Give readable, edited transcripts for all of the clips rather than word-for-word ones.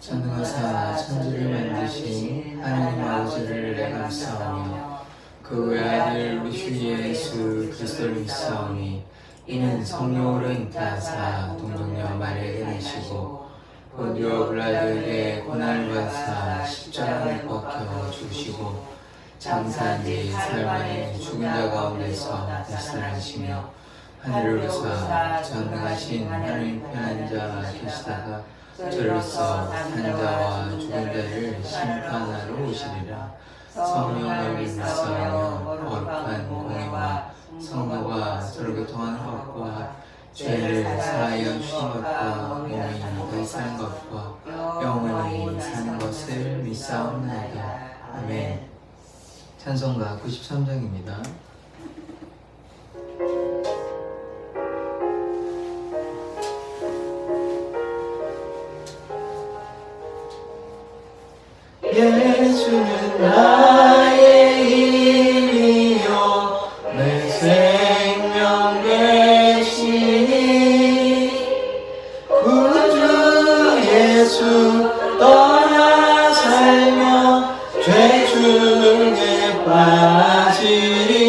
전능하사 천지를 만드신 하나님 아버지를 내가 믿사오며 그 외아들 우리 주 예수 그리스도를 믿사오니 이는 성령으로 잉태하사 동정녀 마리아에게 내시고 본디오 빌라도에게 고난을 받으사 십자가에 못 박혀 죽으시고 장사한 뒤 사흘 만에 죽은 자 가운데서 다시 살아나시며 하늘을 오사 전능하신 하나님 편한 자 계시다가 저로서 산 자와 죽은 자를 심판하러 오시리라. 성령을 믿사오며 거룩한 공회와 성도가 서로 교통하는 것과 죄를 사하여 주신 것과 몸이 다시 사는 것과 영원히 사는 것을 믿사옵나이다. 아멘. 찬송가 93장입니다. 예수는 나의 힘이요 내 생명 되시니 구주 예수 떠나 살며 죄 중에 빠지리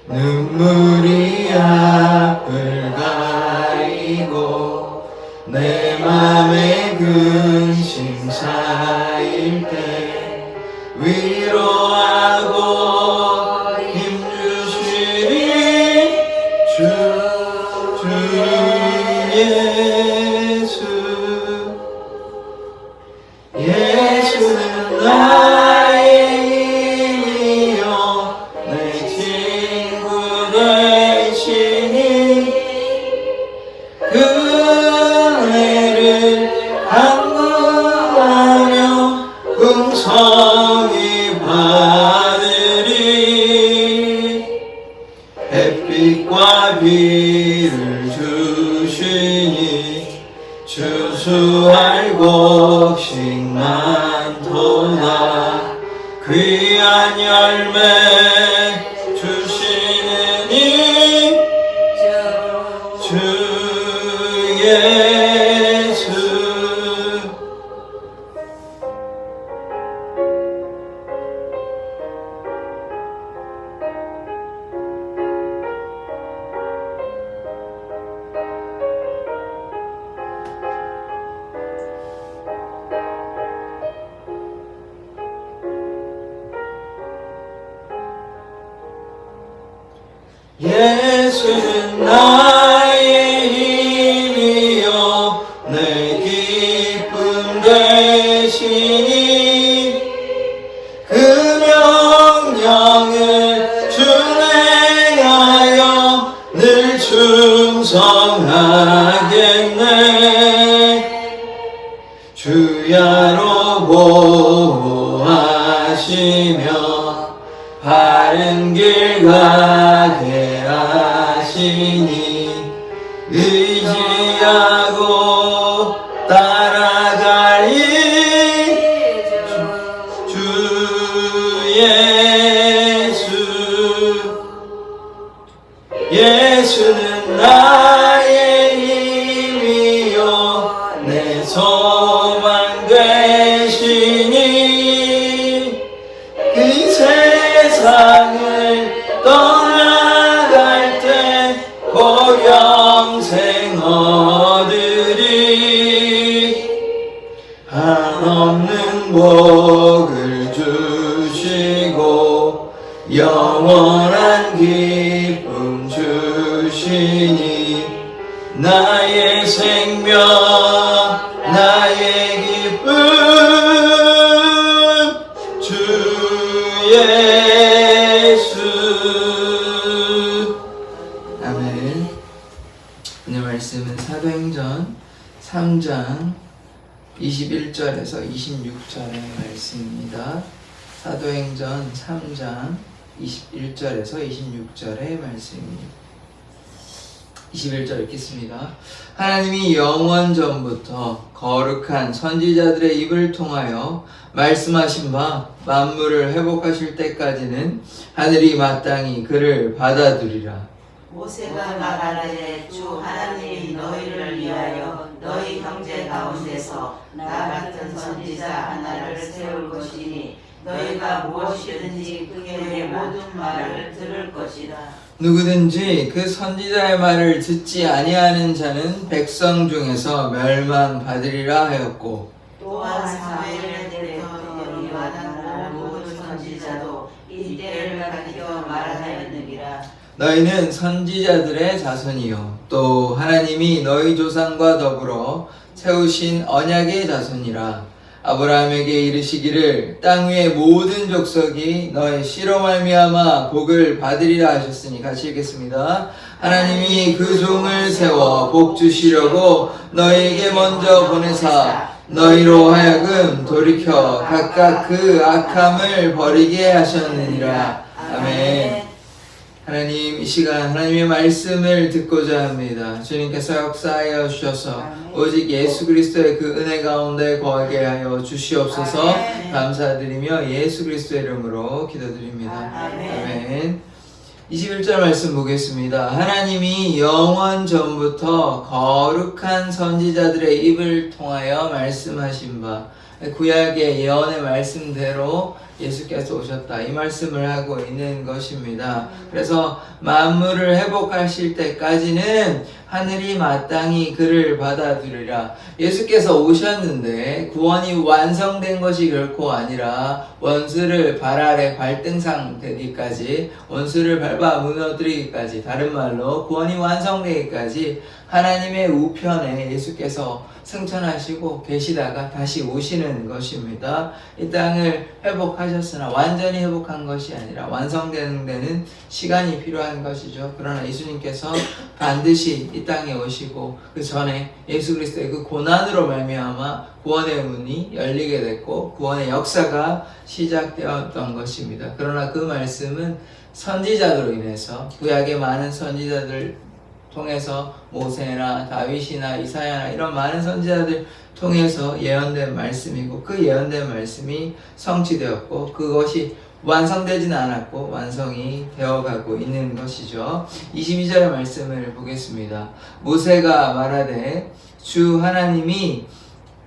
눈물이 앞을 가리고 내 맘에 근심 쌓일 때 위로하고 힘주시리 주 예수는 나의 힘이요 내 친구 되시니 은혜를 간구하며 풍성히 받으리 햇빛과 비를 주시니 추수할 곡식 많도다 귀한 열매 주시느니 주 예수 예수는 나의 힘이요 내 기쁨 되시니 그 명령을 준행하여 늘 충성하겠네 주야로 보호하시며 바른 길 가게 하시니 의지하고 따라가리 주 예수는 나의 힘이요 내 소망 되시니 그 세상을 떠나갈 때 영생 얻으리 한없는 복을 주시고 영원한 기쁨 주시니 나의 생명 나의 기쁨 주 예수 아멘. 오늘 말씀은 사도행전 3장 21절에서 26절의 말씀입니다. 사도행전 3장 21절에서 26절의 말씀입니다. 21절 읽겠습니다. 하나님이 영원 전부터 거룩한 선지자들의 입을 통하여 말씀하신 바 만물을 회복하실 때까지는 하늘이 마땅히 그를 받아들이라. 모세가 말하되 주 하나님이 너희를 위하여 너희 형제 가운데서 나 같은 선지자 하나를 세울 것이니 너희가 무엇이든지 그의 모든 말을 들을 것이다. 누구든지 그 선지자의 말을 듣지 아니하는 자는 백성 중에서 멸망받으리라 하였고, 또한 사무엘 때부터 이와는 모든 선지자도 이 때를 가리켜 말하였느니라. 너희는 선지자들의 자손이요 또 하나님이 너희 조상과 더불어 세우신 언약의 자손이라. 아브라함에게 이르시기를 땅 위의 모든 족속이 너의 씨로 말미암아 복을 받으리라 하셨으니, 같이 읽겠습니다. 하나님이 그 종을 세워 복 주시려고 너희에게 먼저 보내사 너희로 하여금 돌이켜 각각 그 악함을 버리게 하셨느니라. 아멘. 하나님, 이 시간 하나님의 말씀을 듣고자 합니다. 주님께서 역사하여 주셔서 오직 예수 그리스도의 그 은혜 가운데 거하게 하여 주시옵소서. 감사드리며 예수 그리스도의 이름으로 기도드립니다. 아멘. 21절 말씀 보겠습니다. 하나님이 영원 전부터 거룩한 선지자들의 입을 통하여 말씀하신 바, 구약의 예언의 말씀대로 예수께서 오셨다, 이 말씀을 하고 있는 것입니다. 그래서 만물을 회복하실 때까지는 하늘이 마땅히 그를 받아들이라. 예수께서 오셨는데 구원이 완성된 것이 결코 아니라 원수를 발 아래 발등상 되기까지, 원수를 밟아 무너뜨리기까지, 다른 말로 구원이 완성되기까지 하나님의 우편에 예수께서 승천하시고 계시다가 다시 오시는 것입니다. 이 땅을 회복하셨으나 완전히 회복한 것이 아니라 완성되는 데는 시간이 필요한 것이죠. 그러나 예수님께서 반드시 이 땅에 오시고 그 전에 예수 그리스도의 그 고난으로 말미암아 구원의 문이 열리게 됐고 구원의 역사가 시작되었던 것입니다. 그러나 그 말씀은 선지자들로 인해서, 구약의 많은 선지자들 통해서, 모세나 다윗이나 이사야나 이런 많은 선지자들 통해서 예언된 말씀이고, 그 예언된 말씀이 성취되었고 그것이 완성되지는 않았고 완성이 되어가고 있는 것이죠. 22절의 말씀을 보겠습니다. 모세가 말하되 주 하나님이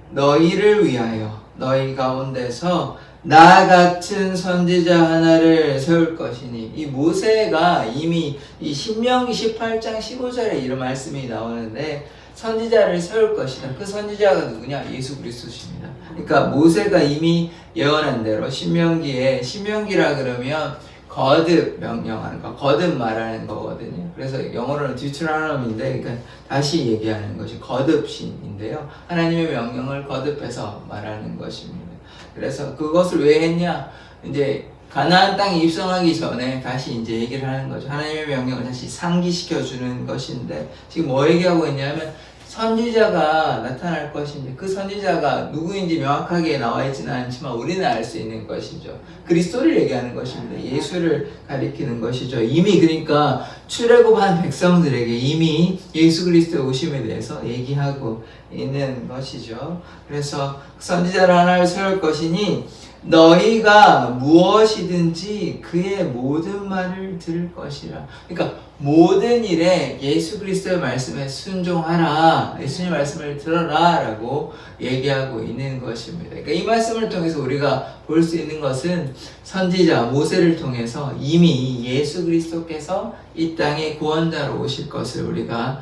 너희를 위하여 너희 가운데서 나 같은 선지자 하나를 세울 것이니, 이 모세가 이미 이 신명기 18장 15절에 이런 말씀이 나오는데 선지자를 세울 것이다. 그 선지자가 누구냐? 예수 그리스도십니다. 그러니까 모세가 이미 예언한 대로 신명기에, 신명기라 그러면 거듭 명령하는 거, 거듭 말하는 거거든요. 그래서 영어로는 듀트로노미인데, 그러니까 다시 얘기하는 것이 거듭신인데요. 하나님의 명령을 거듭해서 말하는 것입니다. 그래서 그것을 왜 했냐? 이제 가나안 땅에 입성하기 전에 다시 이제 얘기를 하는 거죠. 하나님의 명령을 다시 상기시켜 주는 것인데, 지금 뭐 얘기하고 있냐면 선지자가 나타날 것인데, 그 선지자가 누구인지 명확하게 나와 있지는 않지만 우리는 알 수 있는 것이죠. 그리스도를 얘기하는 것입니다. 예수를 가리키는 것이죠. 이미 그러니까 출애굽한 백성들에게 이미 예수 그리스도의 오심에 대해서 얘기하고 있는 것이죠. 그래서 선지자를 하나를 세울 것이니 너희가 무엇이든지 그의 모든 말을 들을 것이라. 그러니까 모든 일에 예수 그리스도의 말씀에 순종하라, 예수님 말씀을 들어라 라고 얘기하고 있는 것입니다. 그러니까 이 말씀을 통해서 우리가 볼 수 있는 것은 선지자 모세를 통해서 이미 예수 그리스도께서 이 땅에 구원자로 오실 것을 우리가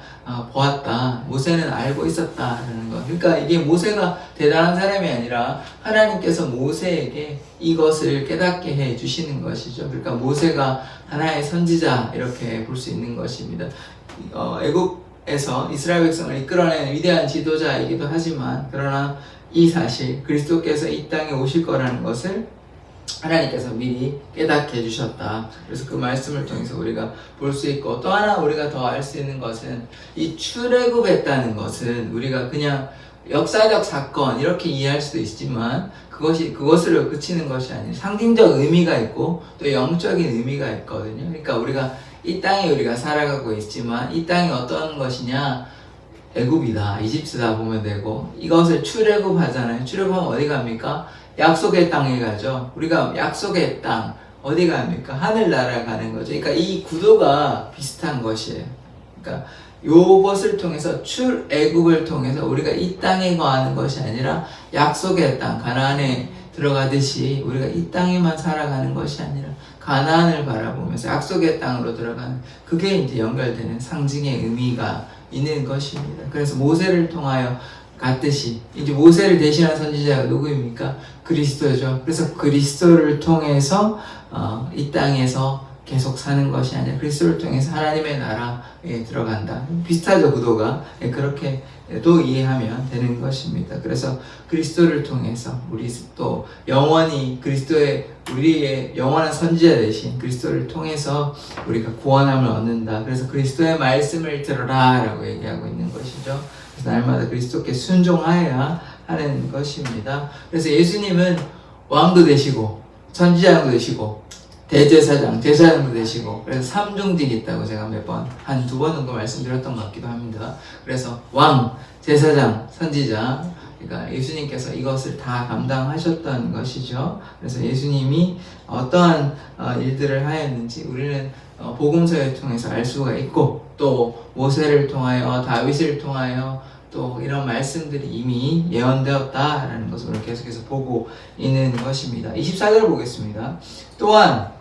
보았다. 모세는 알고 있었다라는 것. 그러니까 이게 모세가 대단한 사람이 아니라 하나님께서 모세에게 이것을 깨닫게 해 주시는 것이죠. 그러니까 모세가 하나의 선지자, 이렇게 볼 수 있는 것입니다. 애국에서 이스라엘 백성을 이끌어낸 위대한 지도자이기도 하지만, 그러나 이 사실 그리스도께서 이 땅에 오실 거라는 것을 하나님께서 미리 깨닫게 해주셨다. 그래서 그 말씀을 통해서 우리가 볼 수 있고, 또 하나 우리가 더 알 수 있는 것은 이 출애굽했다는 것은 우리가 그냥 역사적 사건 이렇게 이해할 수도 있지만 그것으로 그치는 것이 아니라 상징적 의미가 있고 또 영적인 의미가 있거든요. 그러니까 우리가 이 땅에 우리가 살아가고 있지만 이 땅이 어떤 것이냐? 애굽이다, 이집트다 보면 되고, 이것을 출애굽하잖아요. 출애굽하면 어디 갑니까? 약속의 땅에 가죠. 우리가 약속의 땅, 어디 갑니까? 하늘나라 가는 거죠. 그러니까 이 구도가 비슷한 것이에요. 그러니까 요것을 통해서 출애굽을 통해서 우리가 이 땅에 거하는 것이 아니라 약속의 땅 가나안에 들어가듯이 우리가 이 땅에만 살아가는 것이 아니라 가나안을 바라보면서 약속의 땅으로 들어가는, 그게 이제 연결되는 상징의 의미가 있는 것입니다. 그래서 모세를 통하여 갔듯이 이제 모세를 대신한 선지자가 누구입니까? 그리스도죠. 그래서 그리스도를 통해서 이 땅에서 계속 사는 것이 아니라 그리스도를 통해서 하나님의 나라에 들어간다. 비슷하죠, 구도가. 그렇게도 이해하면 되는 것입니다. 그래서 그리스도를 통해서 우리 또 영원히 우리의 영원한 선지자 대신 그리스도를 통해서 우리가 구원함을 얻는다. 그래서 그리스도의 말씀을 들어라 라고 얘기하고 있는 것이죠. 그래서 날마다 그리스도께 순종하여야 하는 것입니다. 그래서 예수님은 왕도 되시고 선지자도 되시고 대제사장, 제사장도 되시고, 그래서 삼중직이 있다고 제가 한 두 번 정도 말씀드렸던 것 같기도 합니다. 그래서 왕, 제사장, 선지자, 그러니까 예수님께서 이것을 다 감당하셨던 것이죠. 그래서 예수님이 어떠한 일들을 하였는지 우리는 복음서를 통해서 알 수가 있고, 또 모세를 통하여, 다윗을 통하여 또 이런 말씀들이 이미 예언되었다라는 것을 우리가 계속해서 보고 있는 것입니다. 24절 보겠습니다. 또한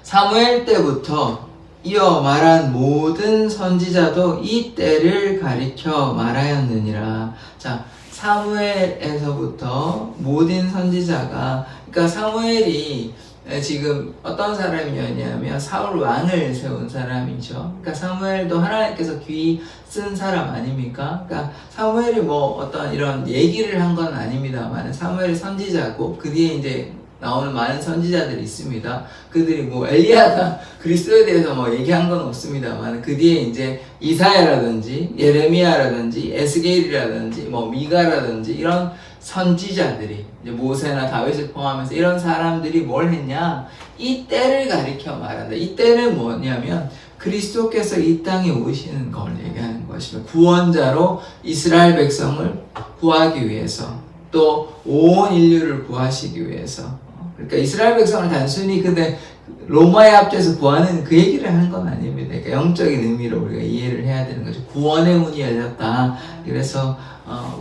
사무엘 때부터 이어 말한 모든 선지자도 이 때를 가리켜 말하였느니라. 자, 사무엘에서부터 모든 선지자가, 그러니까 사무엘이 지금 어떤 사람이었냐면 사울 왕을 세운 사람이죠. 그러니까 사무엘도 하나님께서 귀 쓴 사람 아닙니까? 그러니까 사무엘이 뭐 어떤 이런 얘기를 한 건 아닙니다만 사무엘이 선지자고 그 뒤에 이제 나오는 많은 선지자들이 있습니다. 그들이 뭐 엘리야가 그리스도에 대해서 뭐 얘기한 건 없습니다만 그 뒤에 이제 이사야라든지 예레미야라든지 에스겔이라든지 뭐 미가라든지 이런 선지자들이 이제 모세나 다윗을 포함해서 이런 사람들이 뭘 했냐? 이 때를 가리켜 말한다. 이 때는 뭐냐면 그리스도께서 이 땅에 오시는 걸 얘기하는 것이며 구원자로 이스라엘 백성을 구하기 위해서 또 온 인류를 구하시기 위해서, 그러니까 이스라엘 백성을 단순히 근데 로마의 합쳐서 구하는 그 얘기를 하는 건 아닙니다. 그러니까 영적인 의미로 우리가 이해를 해야 되는 거죠. 구원의 문이 열렸다. 그래서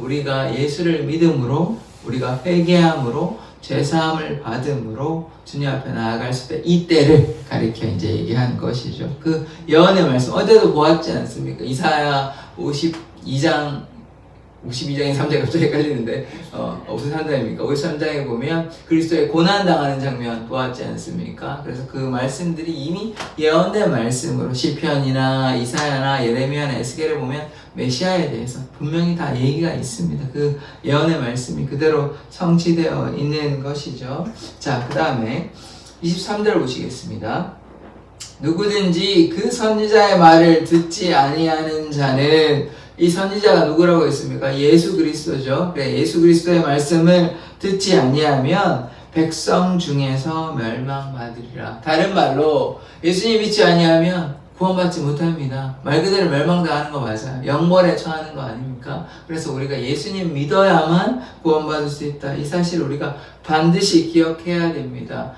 우리가 예수를 믿음으로 우리가 회개함으로 죄사함을 받음으로 주님 앞에 나아갈 수 있다. 이 때를 가리켜 이제 얘기하는 것이죠. 그 예언의 말씀 어제도 보았지 않습니까? 이사야 52장에 3장이 갑자기 헷갈리는데 53장입니까? 53장에 보면 그리스도의 고난당하는 장면 보았지 않습니까? 그래서 그 말씀들이 이미 예언된 말씀으로 시편이나 이사야나 예레미야나 에스겔을 보면 메시아에 대해서 분명히 다 얘기가 있습니다. 그 예언의 말씀이 그대로 성취되어 있는 것이죠. 자, 그 다음에 23절 보시겠습니다. 누구든지 그 선지자의 말을 듣지 아니하는 자는, 이 선지자가 누구라고 했습니까? 예수 그리스도죠. 그래, 예수 그리스도의 말씀을 듣지 아니하면 백성 중에서 멸망받으리라. 다른 말로 예수님 믿지 아니하면 구원받지 못합니다. 말 그대로 멸망당하는 거 맞아요. 영벌에 처하는 거 아닙니까? 그래서 우리가 예수님 믿어야만 구원받을 수 있다. 이 사실 우리가 반드시 기억해야 됩니다.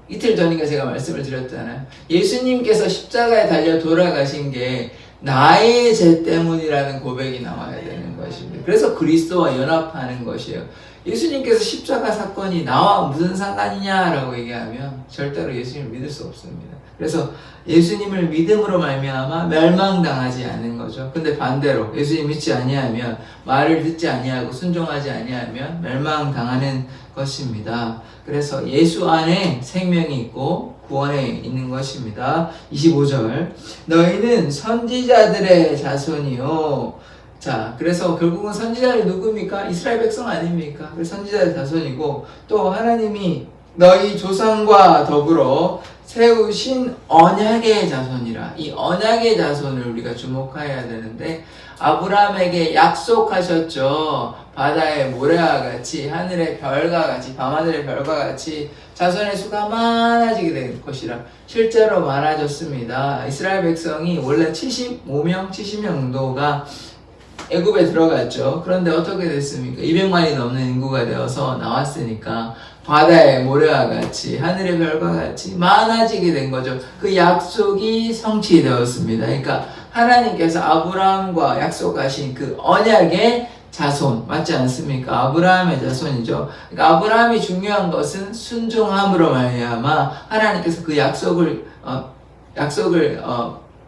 이틀 전인가 제가 말씀을 드렸잖아요. 예수님께서 십자가에 달려 돌아가신 게 나의 죄 때문이라는 고백이 나와야 되는 것입니다. 그래서 그리스도와 연합하는 것이에요. 예수님께서 십자가 사건이 나와 무슨 상관이냐라고 얘기하면 절대로 예수님을 믿을 수 없습니다. 그래서 예수님을 믿음으로 말미암아 멸망당하지 않는 거죠. 근데 반대로 예수님 믿지 아니하면, 말을 듣지 아니하고 순종하지 아니하면 멸망당하는 것입니다. 그래서 예수 안에 생명이 있고 구원에 있는 것입니다. 25절 너희는 선지자들의 자손이요. 자, 그래서 결국은 선지자를 누굽니까? 이스라엘 백성 아닙니까? 그래서 선지자의 자손이고, 또 하나님이 너희 조상과 더불어 세우신 언약의 자손이라. 이 언약의 자손을 우리가 주목해야 되는데, 아브라함에게 약속하셨죠. 바다의 모래와 같이, 하늘의 별과 같이, 밤하늘의 별과 같이 자손의 수가 많아지게 될 것이라. 실제로 많아졌습니다. 이스라엘 백성이 원래 70명 정도가 애굽에 들어갔죠. 그런데 어떻게 됐습니까? 200만이 넘는 인구가 되어서 나왔으니까 바다의 모래와 같이 하늘의 별과 같이 많아지게 된 거죠. 그 약속이 성취되었습니다. 그러니까 하나님께서 아브라함과 약속하신 그 언약의 자손 맞지 않습니까? 아브라함의 자손이죠. 그러니까 아브라함이 중요한 것은 순종함으로 말미암아 하나님께서 그 약속을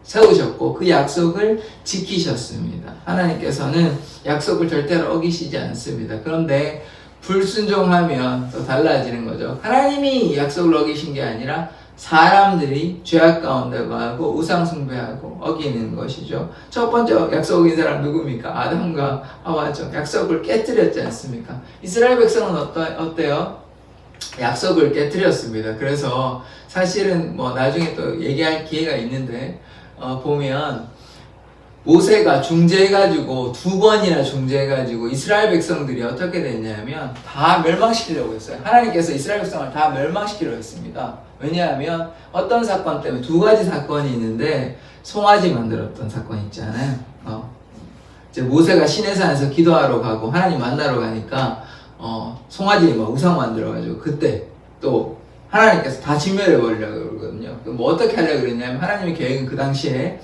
세우셨고 그 약속을 지키셨습니다. 하나님께서는 약속을 절대로 어기시지 않습니다. 그런데 불순종하면 또 달라지는 거죠. 하나님이 약속을 어기신 게 아니라 사람들이 죄악 가운데 가고 우상 숭배하고 어기는 것이죠. 첫 번째 약속 어긴 사람 누굽니까? 아담과 하와죠. 약속을 깨뜨렸지 않습니까? 이스라엘 백성은 어때요? 약속을 깨뜨렸습니다. 그래서 사실은 뭐 나중에 또 얘기할 기회가 있는데 보면 모세가 중재해가지고 2번이나 중재해가지고 이스라엘 백성들이 어떻게 됐냐면 다 멸망시키려고 했어요. 하나님께서 이스라엘 백성을 다 멸망시키려고 했습니다. 왜냐하면 어떤 사건 때문에 2가지 사건이 있는데 송아지 만들었던 사건이 있잖아요. 이제 모세가 시내산에서 기도하러 가고 하나님 만나러 가니까 송아지 막 우상 만들어가지고 그때 또 하나님께서 다 진멸해 버리려고 그러거든요. 뭐 어떻게 하려고 그랬냐면 하나님의 계획은 그 당시에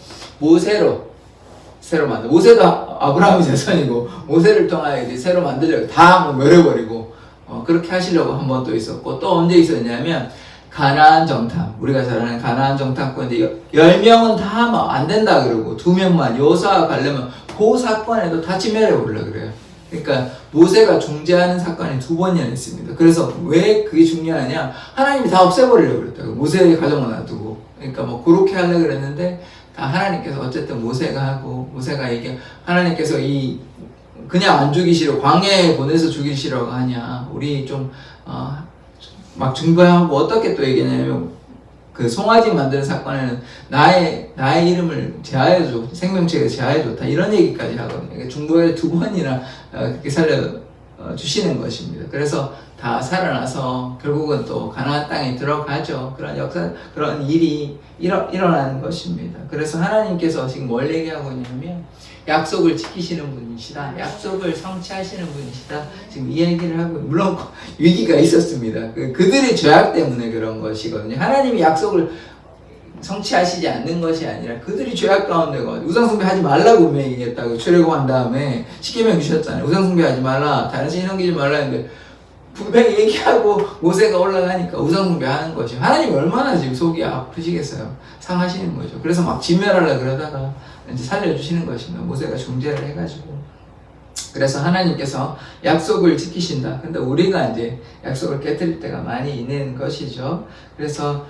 새로 만들. 모세도 아브라함이 자손이고 모세를 통하여 이제 새로 만들려고 다 멸해버리고 그렇게 하시려고 한 번 또 있었고 또 언제 있었냐면 가나안 정탐 우리가 잘 아는 가나안 정탐꾼인데 10명은 다 막 안 된다 그러고 2명만 여호수아가 가려면 그 사건에도 다 진멸해버리려고 그래요. 그러니까 모세가 중재하는 사건이 2번이나 있습니다. 그래서 왜 그게 중요하냐? 하나님이 다 없애버리려고 그랬다고. 모세의 가정을 놔두고. 그러니까 뭐 그렇게 하려고 그랬는데 다 하나님께서 어쨌든 모세가 하나님께서 그냥 안 죽이시려 광야에 보내서 죽이시려고 하냐? 우리 좀 막 중보하고 어떻게 또 얘기하냐면 그 송아지 만드는 사건에는 나의 이름을 제하여줘 생명책에 제하여줬다 이런 얘기까지 하거든요. 그러니까 중보에 2번이나 그렇게 살려주시는 것입니다. 그래서 다 살아나서 결국은 또 가나안 땅에 들어가죠. 그런 역사, 그런 일이 일어나는 것입니다. 그래서 하나님께서 지금 뭘 얘기하고 있냐면 약속을 지키시는 분이시다. 약속을 성취하시는 분이시다. 지금 이 얘기를 하고 물론 위기가 있었습니다. 그들의 죄악 때문에 그런 것이거든요. 하나님이 약속을 성취하시지 않는 것이 아니라 그들이 죄악 가운데 가지고 우상숭배하지 말라고 분명히 얘기했다고 출애굽한 다음에 십계명 주셨잖아요. 우상숭배하지 말라, 다른 신 섬기지 말라 했는데 분명히 얘기하고 모세가 올라가니까 우상숭배하는 것이 하나님이 얼마나 지금 속이 아프시겠어요. 상하시는 거죠. 그래서 막 진멸하려고 그러다가 이제 살려주시는 것입니다. 모세가 중재를 해가지고. 그래서 하나님께서 약속을 지키신다. 근데 우리가 이제 약속을 깨뜨릴 때가 많이 있는 것이죠. 그래서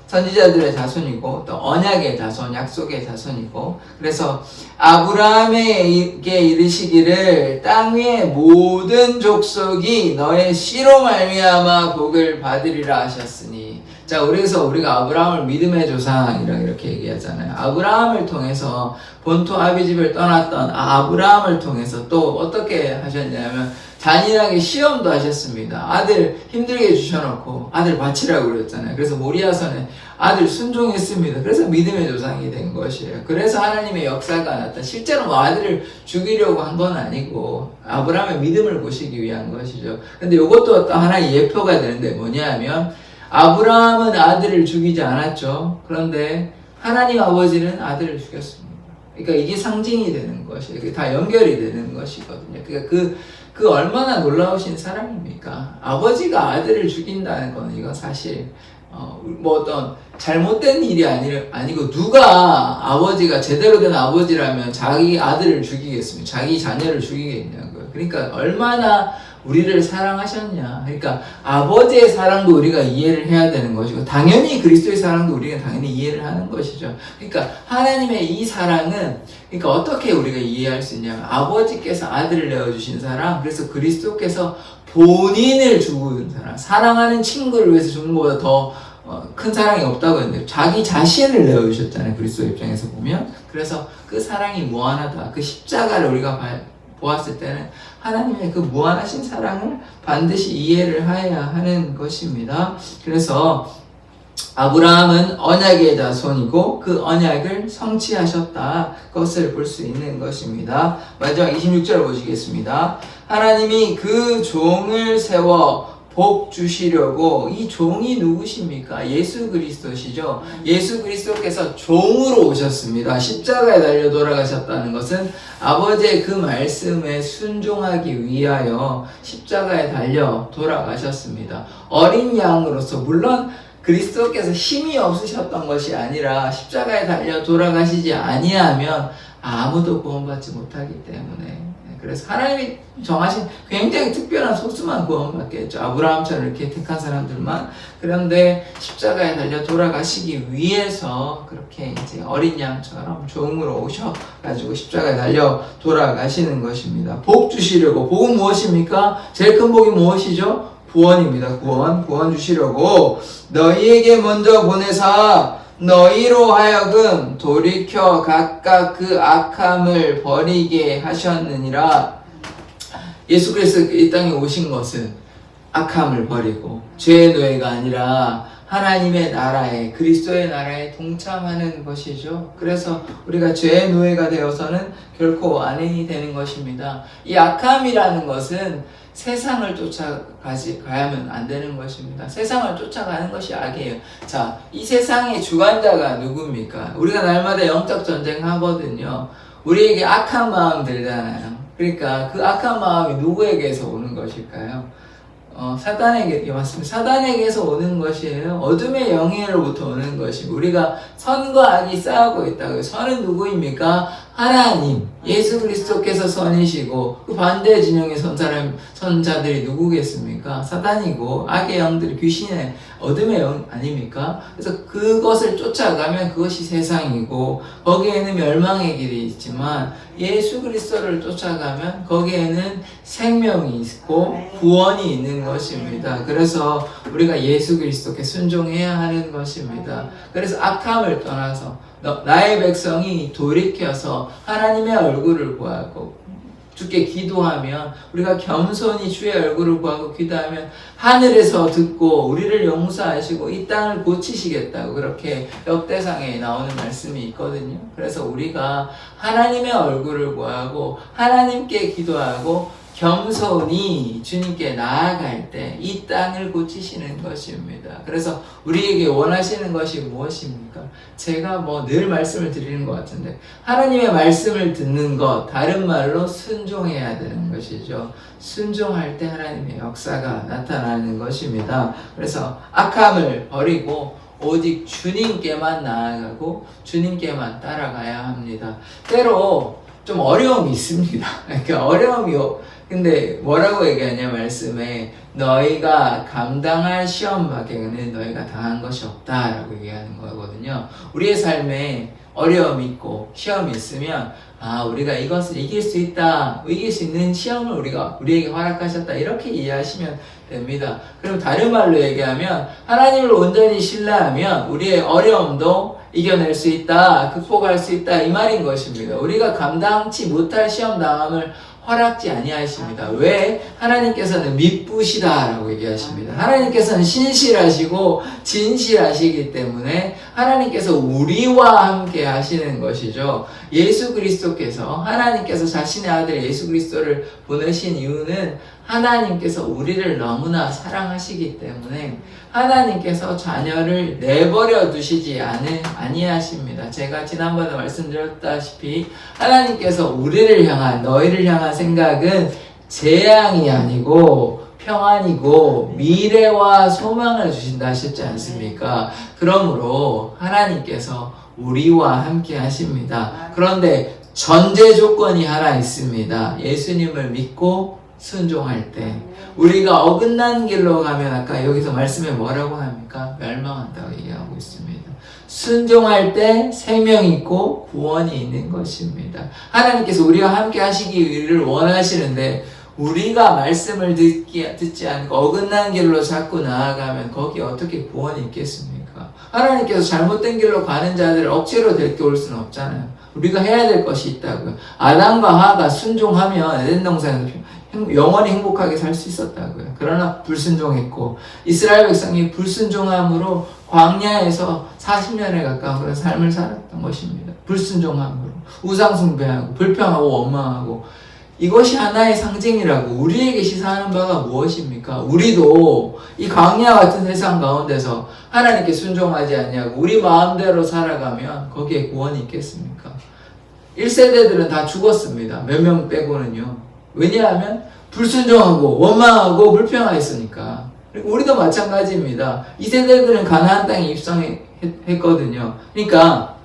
선지자들의 자손이고 또 언약의 자손, 약속의 자손이고 그래서 아브라함에게 이르시기를 땅 위의 모든 족속이 너의 씨로 말미암아 복을 받으리라 하셨으니 자, 그래서 우리가 아브라함을 믿음의 조상이라고 이렇게 얘기하잖아요. 아브라함을 통해서 본토 아비집을 떠났던 아브라함을 통해서 또 어떻게 하셨냐면 잔인하게 시험도 하셨습니다. 아들 힘들게 주셔놓고 아들 바치라고 그랬잖아요. 그래서 모리아선에 아들 순종했습니다. 그래서 믿음의 조상이 된 것이에요. 그래서 하나님의 역사가 나타. 실제로 뭐 아들을 죽이려고 한 건 아니고 아브라함의 믿음을 보시기 위한 것이죠. 근데 이것도 또 하나의 예표가 되는데 뭐냐 하면 아브라함은 아들을 죽이지 않았죠. 그런데 하나님 아버지는 아들을 죽였습니다. 그러니까 이게 상징이 되는 것이에요. 이게 다 연결이 되는 것이거든요. 그러니까 그 얼마나 놀라우신 사랑입니까? 아버지가 아들을 죽인다는 건 이건 사실 뭐 어떤 잘못된 일이 아니고 누가 아버지가 제대로 된 아버지라면 자기 아들을 죽이겠습니까? 자기 자녀를 죽이겠냐고요. 그러니까 얼마나 우리를 사랑하셨냐. 그러니까 아버지의 사랑도 우리가 이해를 해야 되는 것이고 당연히 그리스도의 사랑도 우리가 당연히 이해를 하는 것이죠. 그러니까 하나님의 이 사랑은 그러니까 어떻게 우리가 이해할 수 있냐면 아버지께서 아들을 내어주신 사랑, 그래서 그리스도께서 본인을 죽은 사랑, 사랑하는 친구를 위해서 죽는 것보다 더 큰 사랑이 없다고 했는데 자기 자신을 내어주셨잖아요. 그리스도 입장에서 보면. 그래서 그 사랑이 무한하다. 그 십자가를 우리가 보았을 때는 하나님의 그 무한하신 사랑을 반드시 이해를 해야 하는 것입니다. 그래서 아브라함은 언약의 자손이고 그 언약을 성취하셨다. 그것을 볼 수 있는 것입니다. 마지막 26절 보시겠습니다. 하나님이 그 종을 세워 복 주시려고. 이 종이 누구십니까? 예수 그리스도시죠. 예수 그리스도께서 종으로 오셨습니다. 십자가에 달려 돌아가셨다는 것은 아버지의 그 말씀에 순종하기 위하여 십자가에 달려 돌아가셨습니다. 어린 양으로서, 물론 그리스도께서 힘이 없으셨던 것이 아니라 십자가에 달려 돌아가시지 아니하면 아무도 구원받지 못하기 때문에, 그래서 하나님이 정하신 굉장히 특별한 소수만 구원받겠죠. 아브라함처럼 이렇게 택한 사람들만. 그런데 십자가에 달려 돌아가시기 위해서 그렇게 이제 어린 양처럼 종으로 오셔가지고 십자가에 달려 돌아가시는 것입니다. 복 주시려고. 복은 무엇입니까? 제일 큰 복이 무엇이죠? 구원입니다. 구원 주시려고 너희에게 먼저 보내사 너희로 하여금 돌이켜 각각 그 악함을 버리게 하셨느니라. 예수 그리스도 이 땅에 오신 것은 악함을 버리고 죄의 노예가 아니라 하나님의 나라에, 그리스도의 나라에 동참하는 것이죠. 그래서 우리가 죄의 노예가 되어서는 결코 안인이 되는 것입니다. 이 악함이라는 것은 세상을 쫓아가야면 안 되는 것입니다. 세상을 쫓아가는 것이 악이에요. 자, 이 세상의 주관자가 누굽니까? 우리가 날마다 영적 전쟁 하거든요. 우리에게 악한 마음 들잖아요. 그러니까 그 악한 마음이 누구에게서 오는 것일까요? 사단에게, 맞습니다. 사단에게서 오는 것이에요. 어둠의 영예로부터 오는 것이고, 우리가 선과 악이 싸우고 있다고요. 선은 누구입니까? 하나님, 예수 그리스도께서 선이시고, 그 반대 진영의 선자들이 누구겠습니까? 사단이고, 악의 영들이 귀신의 어둠의 영 아닙니까? 그래서 그것을 쫓아가면 그것이 세상이고, 거기에는 멸망의 길이 있지만, 예수 그리스도를 쫓아가면 거기에는 생명이 있고 구원이 있는 것입니다. 그래서 우리가 예수 그리스도께 순종해야 하는 것입니다. 그래서 악함을 떠나서 나의 백성이 돌이켜서 하나님의 얼굴을 구하고 주께 기도하면, 우리가 겸손히 주의 얼굴을 구하고 기도하면 하늘에서 듣고 우리를 용서하시고 이 땅을 고치시겠다고 그렇게 역대상에 나오는 말씀이 있거든요. 그래서 우리가 하나님의 얼굴을 구하고 하나님께 기도하고 겸손히 주님께 나아갈 때 이 땅을 고치시는 것입니다. 그래서 우리에게 원하시는 것이 무엇입니까? 제가 늘 말씀을 드리는 것 같은데, 하나님의 말씀을 듣는 것, 다른 말로 순종해야 되는 것이죠. 순종할 때 하나님의 역사가 나타나는 것입니다. 그래서 악함을 버리고 오직 주님께만 나아가고 주님께만 따라가야 합니다. 때로 좀 어려움이 있습니다. 그러니까 근데 뭐라고 얘기하냐, 말씀에 너희가 감당할 시험 밖에는 너희가 당한 것이 없다라고 얘기하는 거거든요. 우리의 삶에 어려움이 있고 시험이 있으면 우리가 이것을 이길 수 있다, 이길 수 있는 시험을 우리에게 허락하셨다, 이렇게 이해하시면 됩니다. 그럼 다른 말로 얘기하면 하나님을 온전히 신뢰하면 우리의 어려움도 이겨낼 수 있다, 극복할 수 있다, 이 말인 것입니다. 우리가 감당치 못할 시험 당함을 허락지 아니하십니다. 왜? 하나님께서는 미쁘시다라고 얘기하십니다. 하나님께서는 신실하시고 진실하시기 때문에 하나님께서 우리와 함께 하시는 것이죠. 예수 그리스도께서, 하나님께서 자신의 아들 예수 그리스도를 보내신 이유는 하나님께서 우리를 너무나 사랑하시기 때문에 하나님께서 자녀를 내버려 두시지 아니하십니다. 제가 지난번에 말씀드렸다시피 하나님께서 우리를 향한, 너희를 향한 생각은 재앙이 아니고 평안이고 미래와 소망을 주신다 하셨지 않습니까? 그러므로 하나님께서 우리와 함께 하십니다. 그런데 전제 조건이 하나 있습니다. 예수님을 믿고 순종할 때, 우리가 어긋난 길로 가면 아까 여기서 말씀에 뭐라고 합니까? 멸망한다고 얘기하고 있습니다. 순종할 때 생명이 있고 구원이 있는 것입니다. 하나님께서 우리와 함께 하시기를 원하시는데 우리가 말씀을 듣지 않고 어긋난 길로 자꾸 나아가면 거기에 어떻게 구원이 있겠습니까? 하나님께서 잘못된 길로 가는 자들을 억지로 데리고 올 수는 없잖아요. 우리가 해야 될 것이 있다고요. 아담과 하와가 순종하면 에덴 동산에서 영원히 행복하게 살 수 있었다고요. 그러나 불순종했고 이스라엘 백성이 불순종함으로 광야에서 40년에 가까운 그런 삶을 살았던 것입니다. 불순종함으로 우상 숭배하고 불평하고 원망하고 이것이 하나의 상징이라고 우리에게 시사하는 바가 무엇입니까? 우리도 이 광야 같은 세상 가운데서 하나님께 순종하지 않냐고 우리 마음대로 살아가면 거기에 구원이 있겠습니까? 1세대들은 다 죽었습니다. 몇 명 빼고는요. 왜냐하면 불순종하고 원망하고 불평하였으니까. 우리도 마찬가지입니다. 2세대들은 가나안 땅에 입성했거든요. 그러니까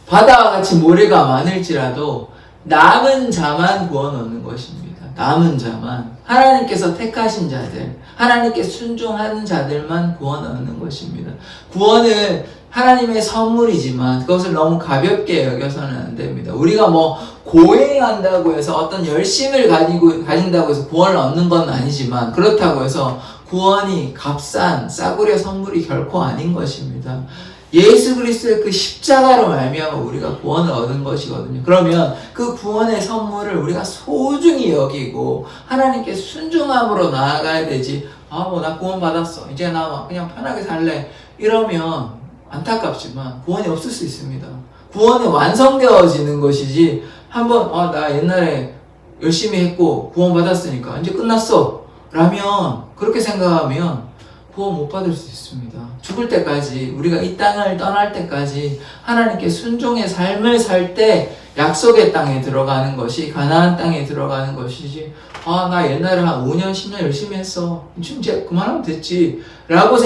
바다와 같이 모래가 많을지라도 남은 자만 구원 얻는 것입니다. 남은 자만. 하나님께서 택하신 자들, 하나님께 순종하는 자들만 구원 얻는 것입니다. 구원은 하나님의 선물이지만 그것을 너무 가볍게 여겨서는 안 됩니다. 우리가 뭐 고행한다고 해서 어떤 열심을 가진다고 해서 구원을 얻는 건 아니지만 그렇다고 해서 구원이 값싼 싸구려 선물이 결코 아닌 것입니다. 예수 그리스도의 그 십자가로 말미암아 우리가 구원을 얻은 것이거든요. 그러면 그 구원의 선물을 우리가 소중히 여기고 하나님께 순종함으로 나아가야 되지. 뭐 나 구원 받았어. 이제 나 그냥 편하게 살래. 이러면 안타깝지만 구원이 없을 수 있습니다. 구원이 완성되어지는 것이지 한번 나 옛날에 열심히 했고 구원 받았으니까 이제 끝났어 라면 그렇게 생각하면 구원 못 받을 수 있습니다. 죽을 때까지 우리가 이 땅을 떠날 때까지 하나님께 순종의 삶을 살 때 약속의 땅에 들어가는 것이 가나안 땅에 들어가는 것이지 나 옛날에 한 5년 10년 열심히 했어 지금 이제 그만하면 됐지 라고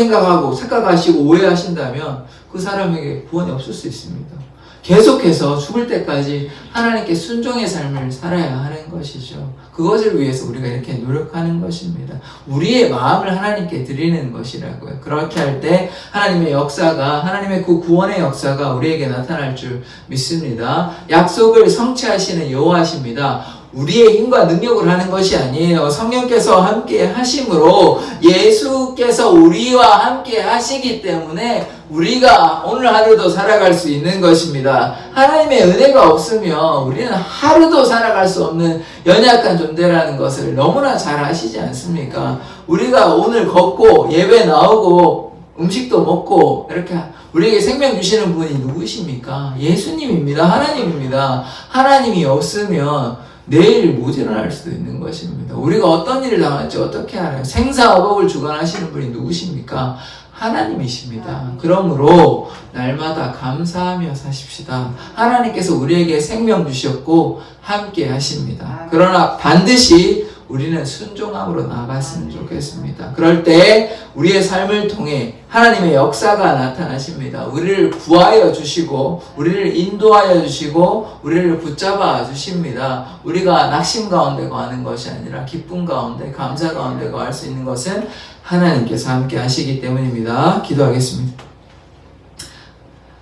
착각하시고 오해하신다면 그 사람에게 구원이 없을 수 있습니다. 계속해서 죽을 때까지 하나님께 순종의 삶을 살아야 하는 것이죠. 그것을 위해서 우리가 이렇게 노력하는 것입니다. 우리의 마음을 하나님께 드리는 것이라고요. 그렇게 할 때 하나님의 역사가, 하나님의 그 구원의 역사가 우리에게 나타날 줄 믿습니다. 약속을 성취하시는 여호와십니다. 우리의 힘과 능력을 하는 것이 아니에요. 성령께서 함께 하심으로 예수께서 우리와 함께 하시기 때문에 우리가 오늘 하루도 살아갈 수 있는 것입니다. 하나님의 은혜가 없으면 우리는 하루도 살아갈 수 없는 연약한 존재라는 것을 너무나 잘 아시지 않습니까? 우리가 오늘 걷고 예배 나오고 음식도 먹고 이렇게 우리에게 생명 주시는 분이 누구십니까? 예수님입니다. 하나님입니다. 하나님이 없으면 내일 못 일어날 수도 있는 것입니다. 우리가 어떤 일을 당할지 어떻게 알아요? 생사화복을 주관하시는 분이 누구십니까? 하나님이십니다. 그러므로 날마다 감사하며 사십시다. 하나님께서 우리에게 생명 주셨고 함께 하십니다. 그러나 반드시 우리는 순종함으로 나아갔으면 좋겠습니다. 그럴 때 우리의 삶을 통해 하나님의 역사가 나타나십니다. 우리를 구하여 주시고 우리를 인도하여 주시고 우리를 붙잡아 주십니다. 우리가 낙심 가운데 거하는 것이 아니라 기쁨 가운데 감사 가운데 거할 수 있는 것은 하나님께서 함께 하시기 때문입니다. 기도하겠습니다.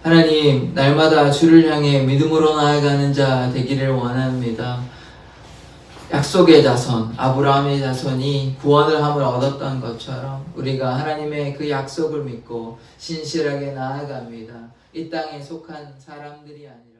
하나님, 날마다 주를 향해 믿음으로 나아가는 자 되기를 원합니다. 약속의 자손, 아브라함의 자손이 구원을 함을 얻었던 것처럼 우리가 하나님의 그 약속을 믿고 신실하게 나아갑니다. 이 땅에 속한 사람들이 아니라